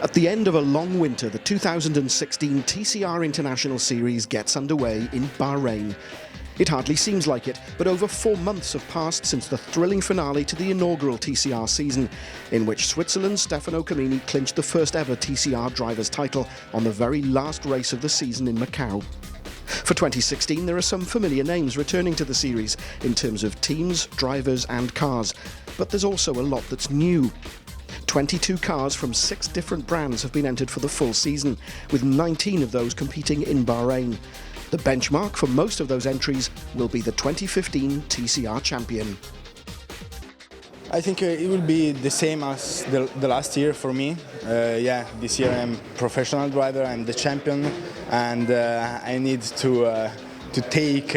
At the end of a long winter, the 2016 TCR International Series gets underway in Bahrain. It hardly seems like it, but over 4 months have passed since the thrilling finale to the inaugural TCR season, in which Switzerland's Stefano Camini clinched the first ever TCR driver's title on the very last race of the season in Macau. For 2016, there are some familiar names returning to the series in terms of teams, drivers and cars, but there's also a lot that's new. 22 cars from 6 different brands have been entered for the full season, with 19 of those competing in Bahrain. The benchmark for most of those entries will be the 2015 TCR champion. I think it will be the same as the last year for me. This year I'm professional driver, I'm the champion, and I need to take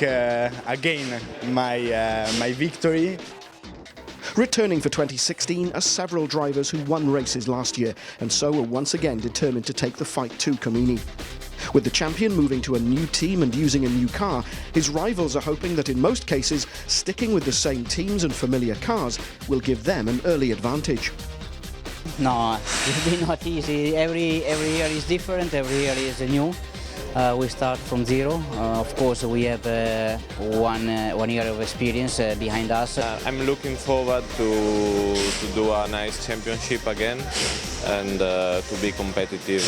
again my victory. Returning for 2016 are several drivers who won races last year and so are once again determined to take the fight to Camini. With the champion moving to a new team and using a new car, his rivals are hoping that in most cases, sticking with the same teams and familiar cars will give them an early advantage. No, it will be not easy. Every year is different, every year is new. We start from zero. Of course, we have 1 year of experience behind us. I'm looking forward to do a nice championship again and to be competitive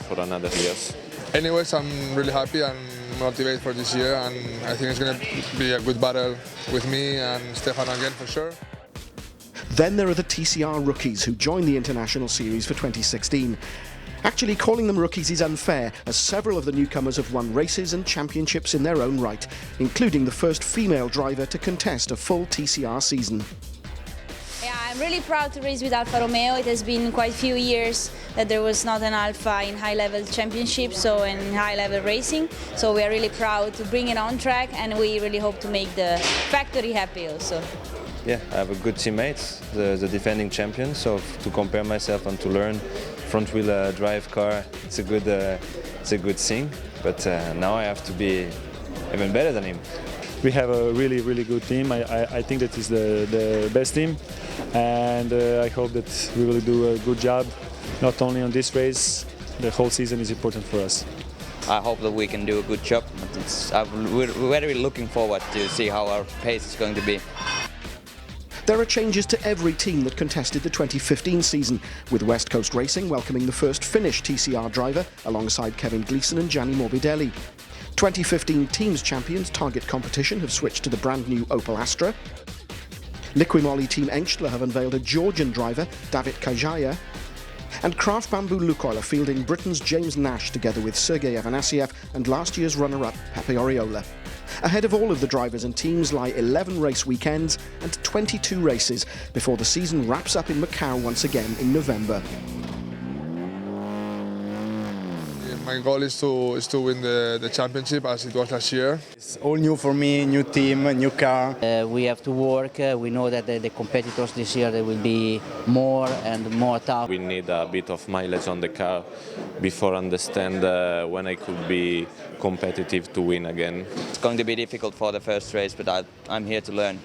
for another years. Anyways, I'm really happy and motivated for this year, and I think it's going to be a good battle with me and Stefano again for sure. Then there are the TCR rookies who join the International Series for 2016. Actually, calling them rookies is unfair, as several of the newcomers have won races and championships in their own right, including the first female driver to contest a full TCR season. Yeah, I'm really proud to race with Alfa Romeo. It has been quite a few years that there was not an Alfa in high-level championships, so in high-level racing. So we are really proud to bring it on track, and we really hope to make the factory happy also. Yeah, I have a good teammates, the defending champion, so to compare myself and to learn front-wheel drive car, it's a good thing. But now I have to be even better than him. We have a really good team. I think that is the best team, and I hope that we will do a good job, not only on this race. The whole season is important for us. I hope that we can do a good job. We're very looking forward to see how our pace is going to be. There are changes to every team that contested the 2015 season, with West Coast Racing welcoming the first Finnish TCR driver alongside Kevin Gleeson and Gianni Morbidelli. 2015 Teams Champions Target Competition have switched to the brand new Opel Astra. Liqui-Moly Team Enstler have unveiled a Georgian driver, David Kajaya. And Craft Bamboo Lukoil are fielding Britain's James Nash together with Sergei Afanasiev and last year's runner-up Pepe Oriola. Ahead of all of the drivers and teams lie 11 race weekends and 22 races before the season wraps up in Macau once again in November. My goal is to win the championship as it was last year. It's all new for me, new team, new car. We have to work. We know that the competitors this year they will be more and more tough. We need a bit of mileage on the car before understand when I could be competitive to win again. It's going to be difficult for the first race, but I'm here to learn.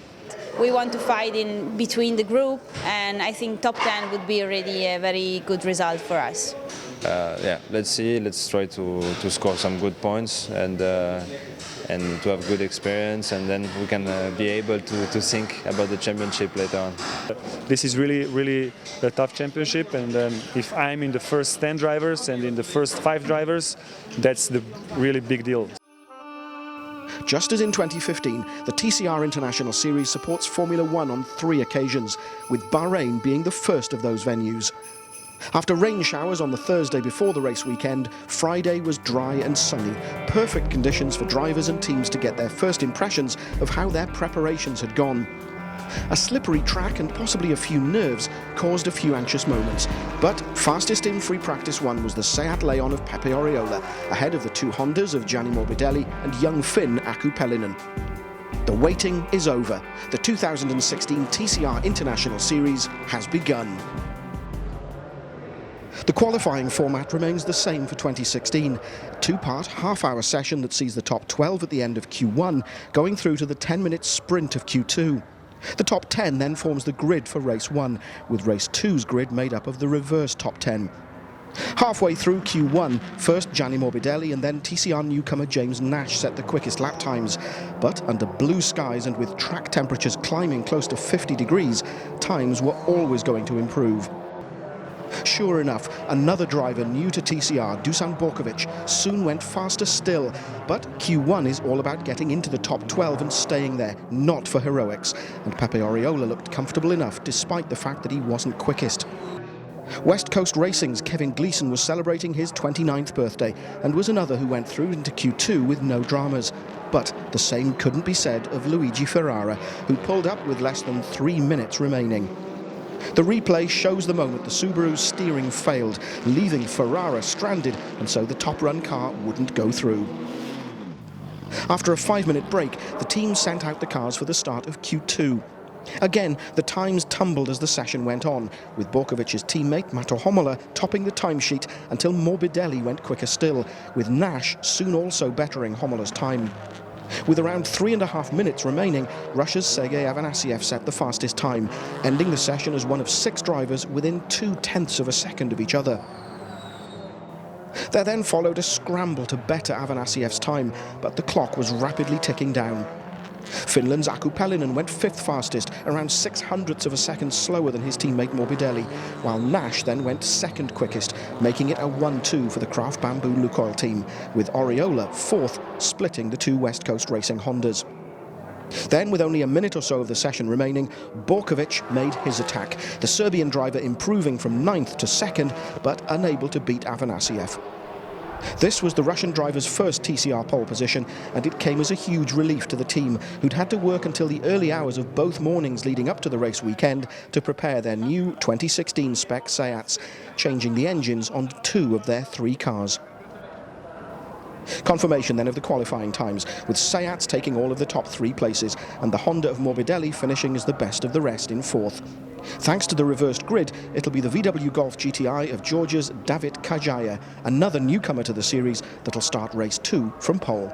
We want to fight in between the group, and I think top 10 would be already a very good result for us. Let's see. Let's try to score some good points and to have good experience, and then we can be able to think about the championship later on. This is really a tough championship, and if I'm in the first 10 drivers and in the first 5 drivers, that's the really big deal. Just as in 2015, the TCR International Series supports Formula One on 3 occasions, with Bahrain being the first of those venues. After rain showers on the Thursday before the race weekend, Friday was dry and sunny, perfect conditions for drivers and teams to get their first impressions of how their preparations had gone. A slippery track and possibly a few nerves caused a few anxious moments, but fastest in free practice 1 was the Seat Leon of Pepe Oriola, ahead of the 2 Hondas of Gianni Morbidelli and young Finn Aku Pelinen. The waiting is over. The 2016 TCR International Series has begun. The qualifying format remains the same for 2016. A 2-part half-hour session that sees the top 12 at the end of Q1 going through to the 10-minute sprint of Q2. The top 10 then forms the grid for race 1, with race 2's grid made up of the reverse top 10. Halfway through Q1, first Gianni Morbidelli and then TCR newcomer James Nash set the quickest lap times. But under blue skies and with track temperatures climbing close to 50 degrees, times were always going to improve. Sure enough, another driver new to TCR, Dusan Borkovic, soon went faster still. But Q1 is all about getting into the top 12 and staying there, not for heroics. And Pepe Oriola looked comfortable enough despite the fact that he wasn't quickest. West Coast Racing's Kevin Gleeson was celebrating his 29th birthday and was another who went through into Q2 with no dramas. But the same couldn't be said of Luigi Ferrara, who pulled up with less than 3 minutes remaining. The replay shows the moment the Subaru's steering failed, leaving Ferrara stranded, and so the top-run car wouldn't go through. After a 5-minute break, the team sent out the cars for the start of Q2. Again, the times tumbled as the session went on, with Borkovic's teammate Mato Homola topping the timesheet until Morbidelli went quicker still, with Nash soon also bettering Homola's time. With around 3.5 minutes remaining, Russia's Sergei Afanasyev set the fastest time, ending the session as one of 6 drivers within 0.2 of a second of each other. There then followed a scramble to better Avanasyev's time, but the clock was rapidly ticking down. Finland's Aku Pelinen went 5th fastest, around 0.06 of a second slower than his teammate Morbidelli, while Nash then went 2nd quickest, making it a 1-2 for the Craft Bamboo Lukoil team, with Oriola 4th, splitting the 2 West Coast Racing Hondas. Then, with only a minute or so of the session remaining, Borkovic made his attack, the Serbian driver improving from 9th to 2nd, but unable to beat Afanasyev. This was the Russian driver's first TCR pole position, and it came as a huge relief to the team, who'd had to work until the early hours of both mornings leading up to the race weekend to prepare their new 2016 spec Seats, changing the engines on 2 of their 3 cars. Confirmation then of the qualifying times, with Seats taking all of the top 3 places, and the Honda of Morbidelli finishing as the best of the rest in 4th. Thanks to the reversed grid, it'll be the VW Golf GTI of Georgia's David Kajaya, another newcomer to the series that'll start race 2 from pole.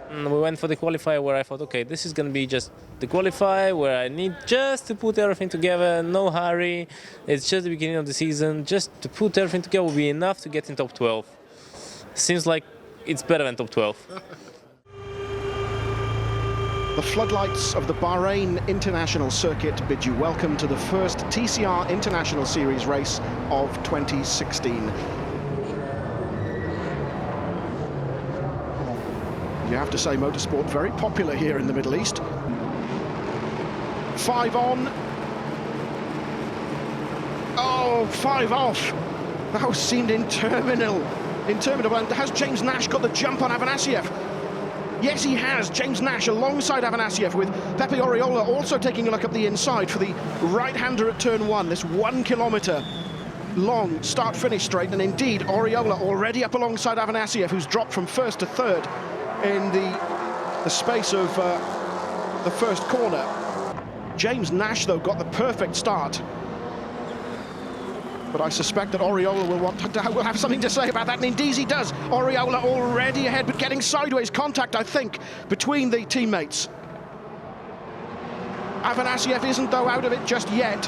We went for the qualifier where I thought, okay, this is going to be just the qualifier where I need just to put everything together, no hurry. It's just the beginning of the season. Just to put everything together will be enough to get in top 12. Seems like it's better than top 12. The floodlights of the Bahrain International Circuit bid you welcome to the first TCR International Series race of 2016. You have to say motorsport very popular here in the Middle East. 5 on. Oh, 5 off. That seemed interminable. And has James Nash got the jump on Afanasyev? Yes, he has. James Nash alongside Afanasyev, with Pepe Oriola also taking a look up the inside for the right-hander at turn 1, this 1 kilometre long start-finish straight. And indeed, Oriola already up alongside Afanasyev, who's dropped from 1st to 3rd in the space of the first corner. James Nash, though, got the perfect start. But I suspect that Oriola will have something to say about that, and indeed he does. Oriola already ahead, but getting sideways contact, I think, between the teammates. Afanasyev isn't, though, out of it just yet.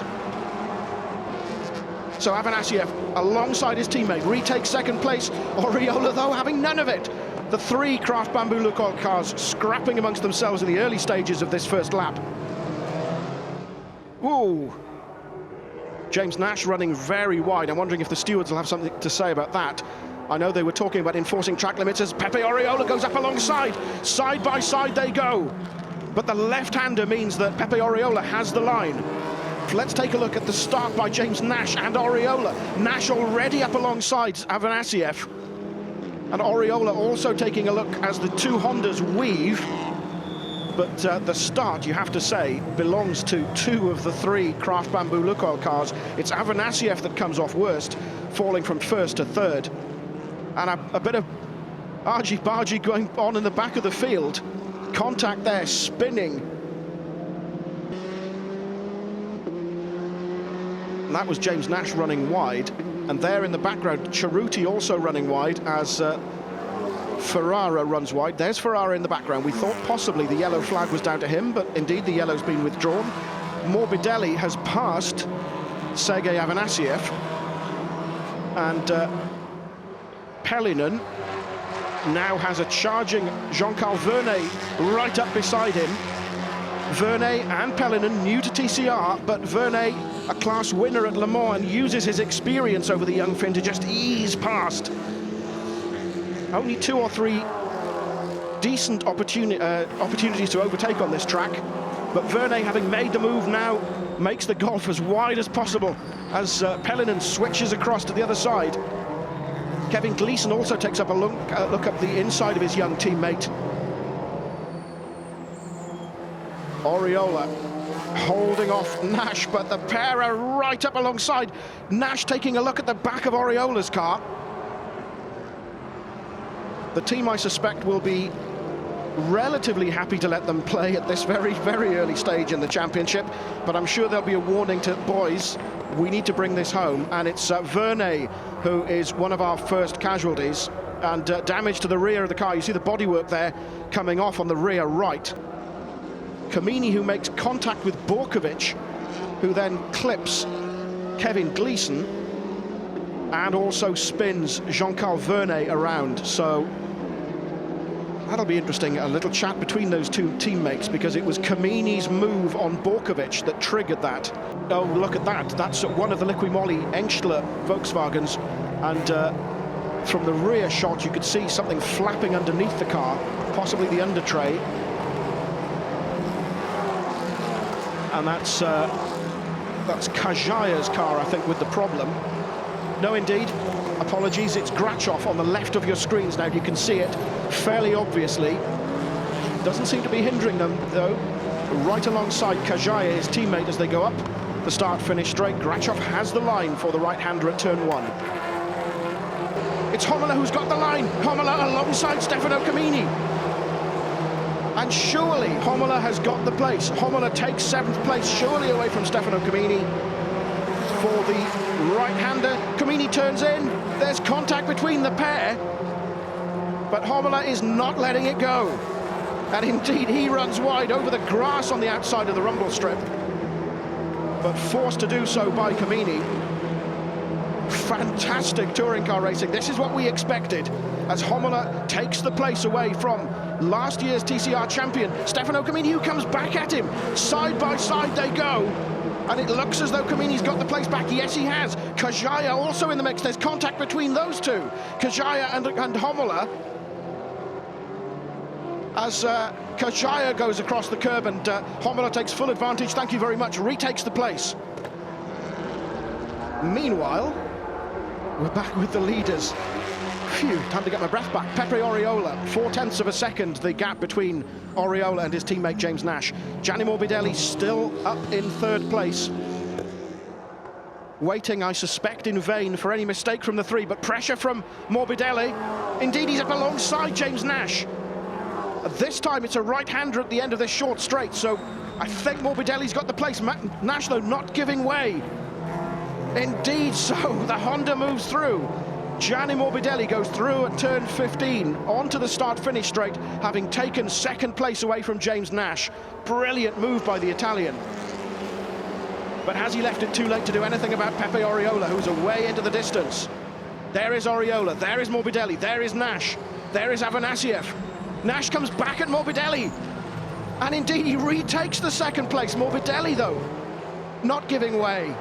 So Afanasyev, alongside his teammate, retakes 2nd place. Oriola, though, having none of it. The 3 Craft Bamboo Lukoil cars scrapping amongst themselves in the early stages of this first lap. Ooh. James Nash running very wide. I'm wondering if the stewards will have something to say about that. I know they were talking about enforcing track limits as Pepe Oriola goes up alongside. Side by side they go. But the left-hander means that Pepe Oriola has the line. Let's take a look at the start by James Nash and Oriola. Nash already up alongside Afanasyev. And Oriola also taking a look as the 2 Hondas weave. But the start, you have to say, belongs to 2 of the 3 Craft Bamboo Lukoil cars. It's Afanasyev that comes off worst, falling from 1st to 3rd. And a bit of argy-bargy going on in the back of the field. Contact there, spinning. And that was James Nash running wide. And there in the background, Cerruti also running wide as Ferrara runs wide. There's Ferrara in the background. We thought possibly the yellow flag was down to him, but indeed the yellow's been withdrawn. Morbidelli has passed Sergei Afanasyev, and Pellinen now has a charging Jean-Carl Vernet right up beside him. Vernet and Pellinen new to TCR, but Vernet, a class winner at Le Mans, and uses his experience over the young Finn to just ease past. Only 2 or 3 decent opportunities to overtake on this track, but Vernet, having made the move now, makes the gulf as wide as possible as Pellinen switches across to the other side. Kevin Gleeson also takes up a look up the inside of his young teammate. Oriola holding off Nash, but the pair are right up alongside. Nash taking a look at the back of Oriola's car. The team, I suspect, will be relatively happy to let them play at this very, very early stage in the championship, but I'm sure there'll be a warning to boys, we need to bring this home, and it's Vernet who is one of our first casualties, and damage to the rear of the car. You see the bodywork there coming off on the rear right. Kamini, who makes contact with Borkovic, who then clips Kevin Gleeson and also spins Jean-Carl Vernet around. So that'll be interesting, a little chat between those two teammates, because it was Kamini's move on Borkovic that triggered that. Oh, look at that. That's one of the Liqui Moly Engstler Volkswagens, and from the rear shot you could see something flapping underneath the car, possibly the under tray. And that's Kajaya's car, I think, with the problem. No, indeed. Apologies, it's Grachov on the left of your screens now. You can see it fairly obviously. Doesn't seem to be hindering them, though. Right alongside Kajaya, his teammate, as they go up the start-finish straight. Grachov has the line for the right-hander at turn 1. It's Homola who's got the line. Homola alongside Stefano Camini. And surely Homola has got the place. Homola takes 7th place, surely away from Stefano Camini. For the right-hander, Camini turns in. There's contact between the pair, but Homola is not letting it go. And indeed, he runs wide over the grass on the outside of the rumble strip, but forced to do so by Camini. Fantastic touring car racing. This is what we expected, as Homola takes the place away from last year's TCR champion, Stefano Camini, who comes back at him. Side by side they go. And it looks as though Camini's got the place back. Yes, he has. Kajaya also in the mix. There's contact between those two, Kajaya and Homola. As Kajaya goes across the curb, and Homola takes full advantage. Thank you very much. Retakes the place. Meanwhile, we're back with the leaders. Phew, time to get my breath back. Pepe Oriola, 0.4 of a second, the gap between Oriola and his teammate James Nash. Gianni Morbidelli still up in 3rd place. Waiting, I suspect, in vain for any mistake from the 3, but pressure from Morbidelli. Indeed, he's up alongside James Nash. This time it's a right-hander at the end of this short straight, so I think Morbidelli's got the place. Nash, though, not giving way. Indeed so, the Honda moves through. Gianni Morbidelli goes through at turn 15, onto the start-finish straight, having taken 2nd place away from James Nash. Brilliant move by the Italian. But has he left it too late to do anything about Pepe Oriola, who's away into the distance? There is Oriola, there is Morbidelli, there is Nash, there is Afanasyev. Nash comes back at Morbidelli, and indeed he retakes the 2nd place. Morbidelli, though, not giving way.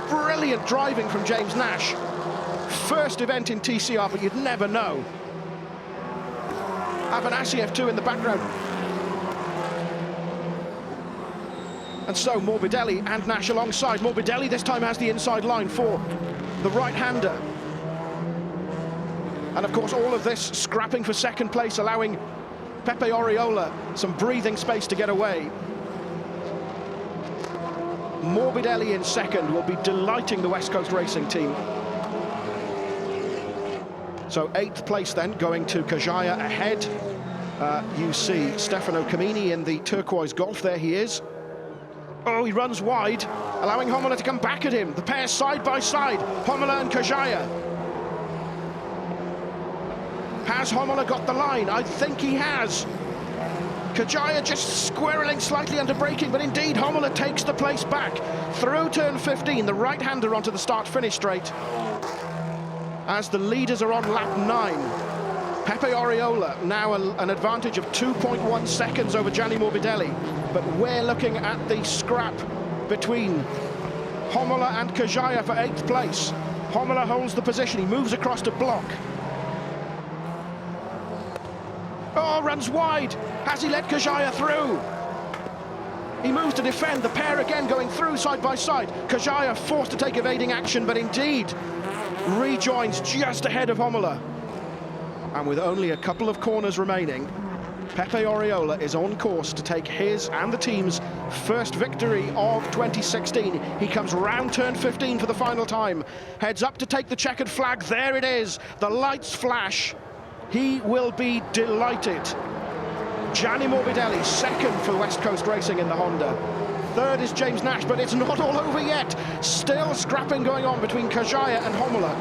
Brilliant driving from James Nash. First event in TCR, but you'd never know. Afanasyev too in the background. And so Morbidelli and Nash alongside. Morbidelli this time has the inside line for the right-hander. And of course all of this scrapping for 2nd place, allowing Pepe Oriola some breathing space to get away. Morbidelli in 2nd will be delighting the West Coast Racing team. So 8th place then going to Kajaya ahead. You see Stefano Camini in the turquoise Golf. There he is. Oh, he runs wide, allowing Homola to come back at him. The pair side by side, Homola and Kajaya. Has Homola got the line? I think he has. Kajaya just squirreling slightly under braking, but indeed Homola takes the place back. Through turn 15, the right-hander onto the start-finish straight. As the leaders are on lap 9. Pepe Oriola now an advantage of 2.1 seconds over Gianni Morbidelli. But we're looking at the scrap between Homola and Kajaya for 8th place. Homola holds the position, he moves across to block. Oh, runs wide. Has he let Kajaya through? He moves to defend, the pair again going through side by side. Kajaya forced to take evading action, but indeed rejoins just ahead of Homola. And with only a couple of corners remaining, Pepe Oriola is on course to take his and the team's first victory of 2016. He comes round turn 15 for the final time, heads up to take the checkered flag. There it is, the lights flash. He will be delighted. Gianni Morbidelli, second for West Coast Racing in the Honda. Third is James Nash, but it's not all over yet. Still scrapping going on between Kajaya and Homola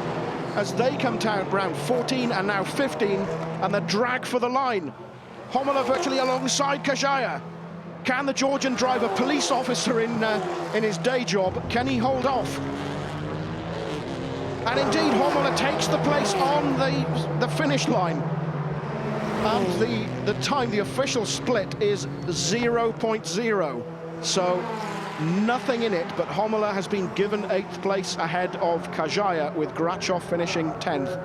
as they come down round 14 and now 15, and the drag for the line. Homola virtually alongside Kajaya. Can the Georgian driver, police officer in his day job, can he hold off? And indeed, Homola takes the place on the finish line. And the time, the official split is 0.0. So nothing in it, but Homola has been given 8th place ahead of Kajaya, with Grachov finishing 10th.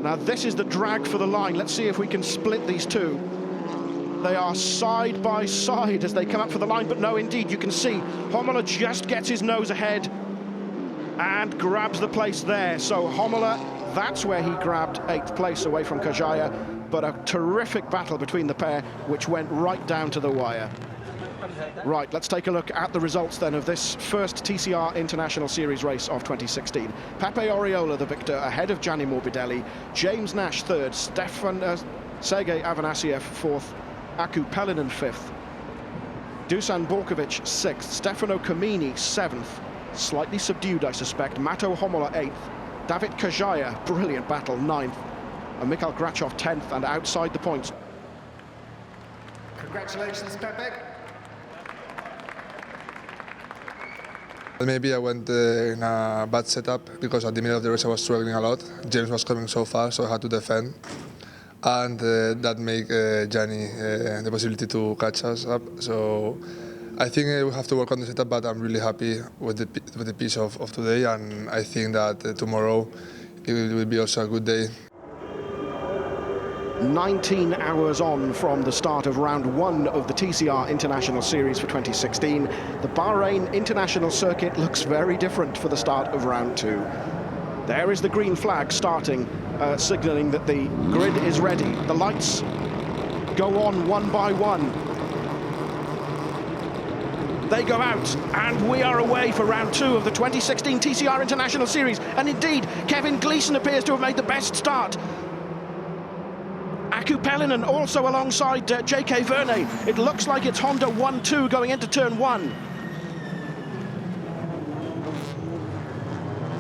Now this is the drag for the line. Let's see if we can split these two. They are side by side as they come up for the line, but no, indeed, you can see Homola just gets his nose ahead and grabs the place there. So Homola, that's where he grabbed 8th place away from Kajaya, but a terrific battle between the pair, which went right down to the wire. Right, let's take a look at the results then of this first TCR International Series race of 2016. Pepe Oriola, the victor, ahead of Gianni Morbidelli. James Nash, third. Sergei Avanasiev, fourth. Aku Pelinen, fifth. Dusan Borkovic, sixth. Stefano Camini, seventh. Slightly subdued, I suspect. Mato Homola, eighth. David Kajaya, brilliant battle, ninth. And Mikhail Grachov, 10th, and outside the points. Congratulations, Pepe. Maybe I went in a bad setup because at the middle of the race I was struggling a lot. James was coming so fast, so I had to defend. And that made Gianni the possibility to catch us up. So I think we have to work on the setup, but I'm really happy with the piece of today, and I think that tomorrow it will be also a good day. 19 hours on from the start of round 1 of the TCR International Series for 2016. The Bahrain International Circuit looks very different for the start of round 2. There is the green flag starting, signalling that the grid is ready. The lights go on one by one. They go out, and we are away for round 2 of the 2016 TCR International Series. And indeed, Kevin Gleeson appears to have made the best start. Aku Pelinen also alongside J.K. Verne. It looks like it's Honda 1-2 going into turn 1.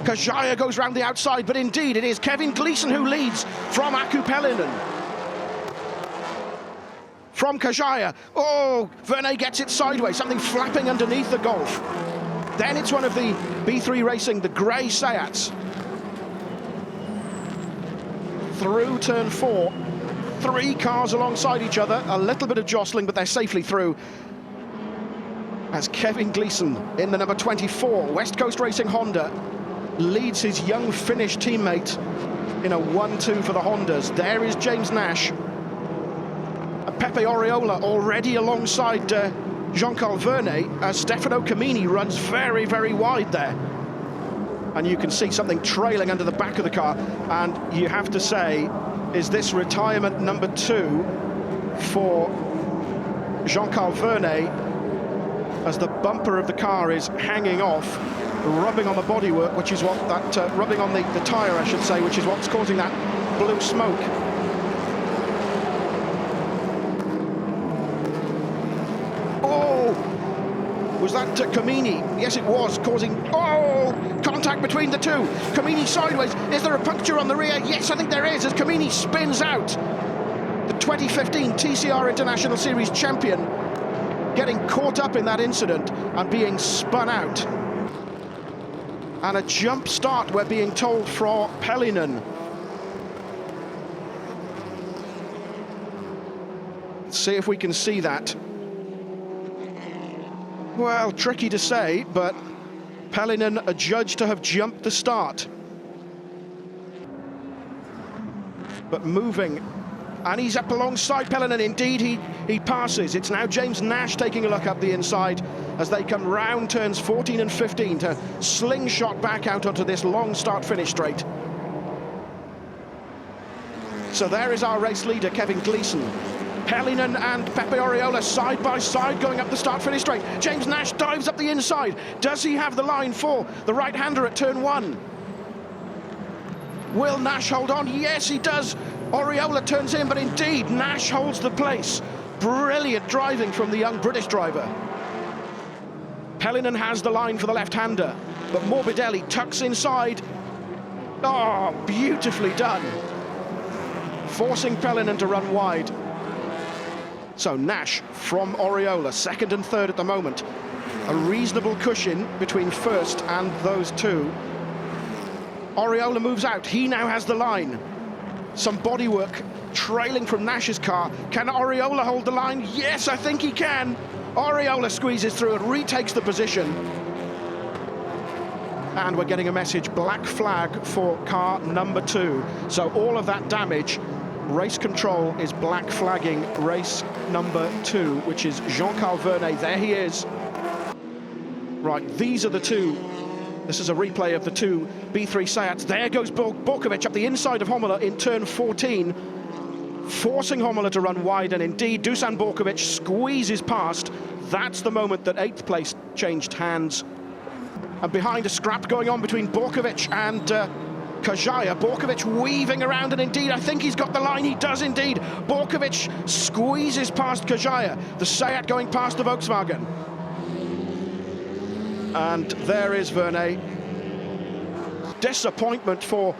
Kajaya goes round the outside, but indeed it is Kevin Gleeson who leads from Aku Pelinen. From Kajaya, oh, Verne gets it sideways, something flapping underneath the Golf. Then it's one of the B3 Racing, the grey Seats. Through turn 4. 3 cars alongside each other, a little bit of jostling, but they're safely through. As Kevin Gleeson in the number 24, West Coast Racing Honda, leads his young Finnish teammate in a 1-2 for the Hondas. There is James Nash. And Pepe Oriola already alongside Jean-Carl Verne, as Stefano Camini runs very, very wide there. And you can see something trailing under the back of the car, and you have to say, is this retirement number 2 for Jean-Carl Verne, as the bumper of the car is hanging off, rubbing on the bodywork, which is what that, rubbing on the tyre, I should say, which is what's causing that blue smoke. Oh! Was that Camini? Yes, it was, causing, oh! Contact between the two. Camini sideways. Is there a puncture on the rear? Yes, I think there is, as Camini spins out. The 2015 TCR International Series champion getting caught up in that incident and being spun out. And a jump start, we're being told, for Pelinen. Let's see if we can see that. Well, tricky to say, but Pelinen adjudged to have jumped the start. But moving, and he's up alongside Pelinen. Indeed, he passes. It's now James Nash taking a look up the inside as they come round turns 14 and 15 to slingshot back out onto this long start-finish straight. So there is our race leader, Kevin Gleeson. Pelinen and Pepe Oriola side by side going up the start-finish straight. James Nash dives up the inside. Does he have the line for the right-hander at turn 1? Will Nash hold on? Yes, he does. Oriola turns in, but indeed, Nash holds the place. Brilliant driving from the young British driver. Pelinen has the line for the left-hander, but Morbidelli tucks inside. Oh, beautifully done. Forcing Pelinen to run wide. So Nash from Oriola, second and third at the moment. A reasonable cushion between first and those two. Oriola moves out, he now has the line. Some bodywork trailing from Nash's car. Can Oriola hold the line? Yes, I think he can. Oriola squeezes through and retakes the position. And we're getting a message, black flag for car number 2. So all of that damage, race control is black flagging race number 2, which is Jean-Carl Vernet. There he is. Right, these are the two. This is a replay of the two B3 Seats. There goes Borkovic up the inside of Homola in turn 14, forcing Homola to run wide, and indeed Dusan Borkovic squeezes past. That's the moment that 8th place changed hands. And behind, a scrap going on between Borkovic and Kajaya. Borkovic weaving around, and indeed I think he's got the line. He does indeed. Borkovic squeezes past Kajaya. The Seat going past the Volkswagen. And there is Vernet. Disappointment for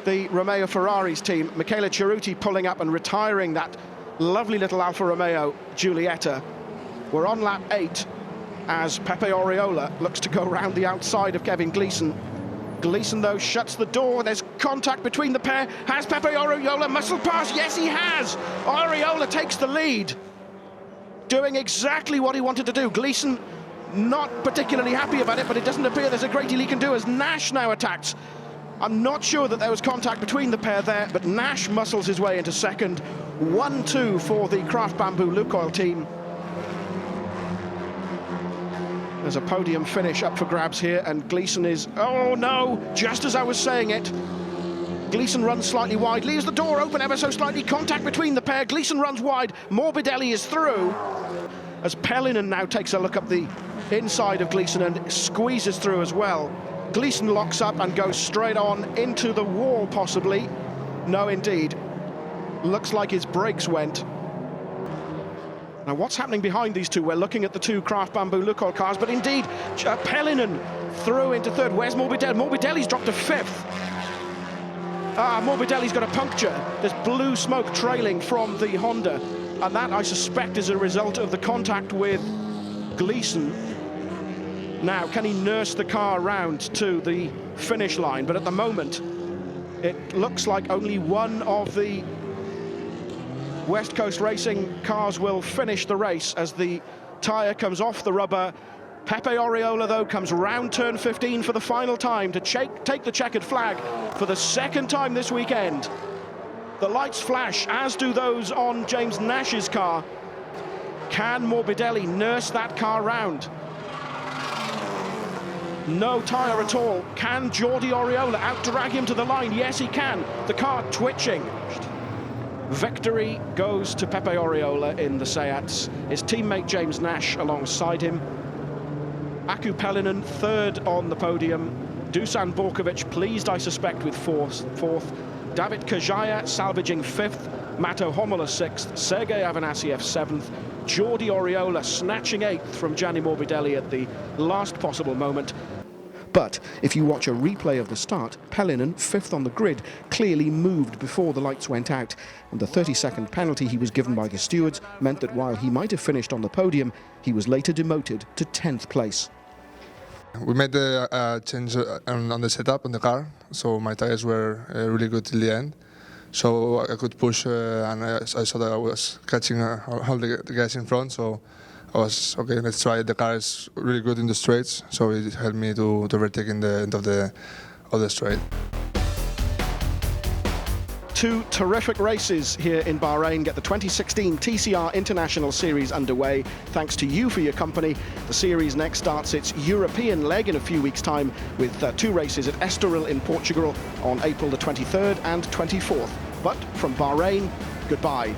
the Romeo Ferraris team. Michele Ceruti pulling up and retiring that lovely little Alfa Romeo Giulietta. We're on lap 8 as Pepe Oriola looks to go round the outside of Kevin Gleeson. Gleeson, though, shuts the door. There's contact between the pair. Has Pepe Oriola muscle pass? Yes, he has. Oriola takes the lead, doing exactly what he wanted to do. Gleeson not particularly happy about it, but it doesn't appear there's a great deal he can do as Nash now attacks. I'm not sure that there was contact between the pair there, but Nash muscles his way into second. 1-2 for the Craft Bamboo Lukoil team. There's a podium finish up for grabs here, and Gleeson is, oh no, just as I was saying it. Gleeson runs slightly wide, leaves the door open ever so slightly, contact between the pair. Gleeson runs wide, Morbidelli is through, as Pelinen now takes a look up the inside of Gleeson and squeezes through as well. Gleeson locks up and goes straight on into the wall, possibly. No, indeed. Looks like his brakes went. Now, what's happening behind these two? We're looking at the two Craft Bamboo Lukoil cars, but indeed, Pelinen through into third. Where's Morbidelli? Morbidelli's dropped to 5th. Morbidelli's got a puncture. There's blue smoke trailing from the Honda, and that, I suspect, is a result of the contact with Gleeson. Now, can he nurse the car round to the finish line? But at the moment, it looks like only one of the West Coast Racing cars will finish the race as the tyre comes off the rubber. Pepe Oriola, though, comes round turn 15 for the final time to take the checkered flag for the second time this weekend. The lights flash, as do those on James Nash's car. Can Morbidelli nurse that car round? No tyre at all. Can Jordi Oriola out-drag him to the line? Yes, he can. The car twitching. Victory goes to Pepe Oriola in the Seats. His teammate James Nash alongside him. Aku Pelinen third on the podium. Dusan Borkovic pleased, I suspect, with fourth. David Kajaya salvaging 5th. Mato Homola 6th. Sergei Avanasiev 7th. Jordi Oriola snatching 8th from Gianni Morbidelli at the last possible moment. But if you watch a replay of the start, Pellinan, fifth on the grid, clearly moved before the lights went out. And the 30-second penalty he was given by the stewards meant that while he might have finished on the podium, he was later demoted to 10th place. We made the change on the setup on the car, so my tires were really good till the end. So I could push, and I saw that I was catching all the guys in front, so I was, okay, let's try it. The car is really good in the straights, so it helped me to overtake in the end of the straight. Two terrific races here in Bahrain get the 2016 TCR International Series underway. Thanks to you for your company. The series next starts its European leg in a few weeks' time with two races at Estoril in Portugal on April the 23rd and 24th. But from Bahrain, goodbye.